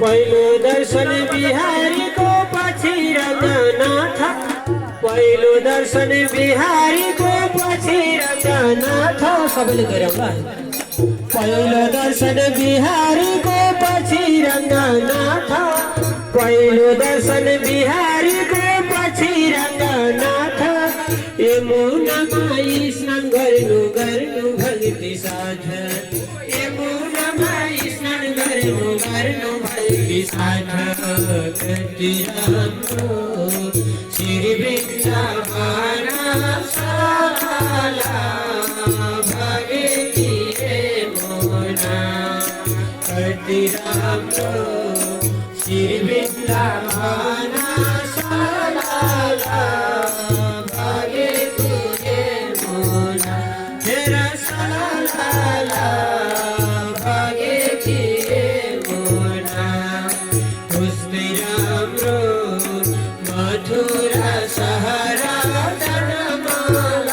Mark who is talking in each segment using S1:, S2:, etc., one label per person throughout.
S1: पहिलो दर्शन बिहारीको पछि रङ्गनाथ पहिलो दर्शन बिहारीको पछि रङ्गनाथ सबैले गरौँला पहिलो दर्शन बिहारीको पछि रङ्गनाथ पहिलो दर्शन बिहारीको पछि रङ्गनाथ यमुनामा स्नान गर्नु गर्नु भक्ति साथ यमुनामा स्नान गर्नु गर्नु भक्ति साथ कति राम्रो श्री वृन्दावन शाला भगति यमुना कति राम्रो श्री वृन्दावन शाला भगति यमुना तेरा शाला भगति यमुना उस्तै राम्रो मथुरा शहर जनमलाई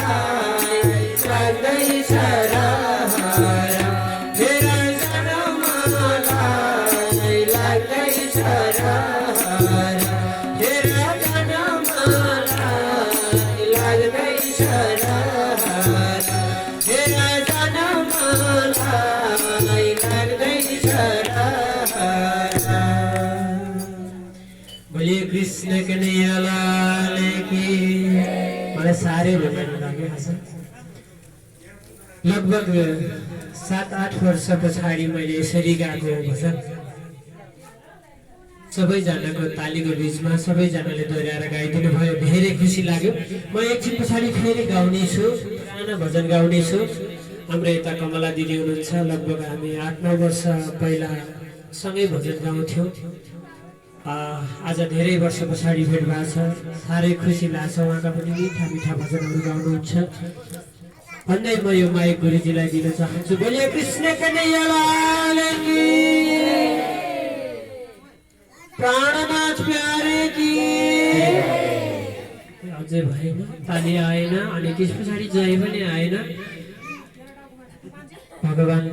S1: लाग्दैछ रहर तेरा जनमलाई लाग्दैछ रहर तेरा जनमलाई लाग्दैछ रहर तेरा जनमलाई लाग्दैछ रहर। बोलिए कृष्ण कन्हैया लाल की। मलाई साह्रै रमाइलो लाग्यो आज लगभग 7-8 वर्ष पछाडि मैले यसरी गाएको भजन सबैजनाको तालीको बिचमा सबैजनाले दोहोऱ्याएर गाइदिनु भयो धेरै खुसी लाग्यो। म एकछिन पछाडि फेरि गाउनेछु पुरानो भजन गाउनेछु। हाम्रो यता कमला दिदी हुनुहुन्छ लगभग हामी 8-9 वर्ष पहिला सँगै भजन गाउँथ्यौँ। आज धेरै वर्ष पछाडि भेट भएको छ साह्रै खुसी लाग्छ। उहाँका पनि मिठा मिठा भजनहरू गाउनुहुन्छ भन्दै म यो माइक गुरुजीलाई दिन चाहन्छु। बोलिए कृष्ण कन्हैया लाल की प्राणनाथ प्यारे की। अझै भएन ताली आएन अनि त्यस पछाडि जय पनि आएन। भगवान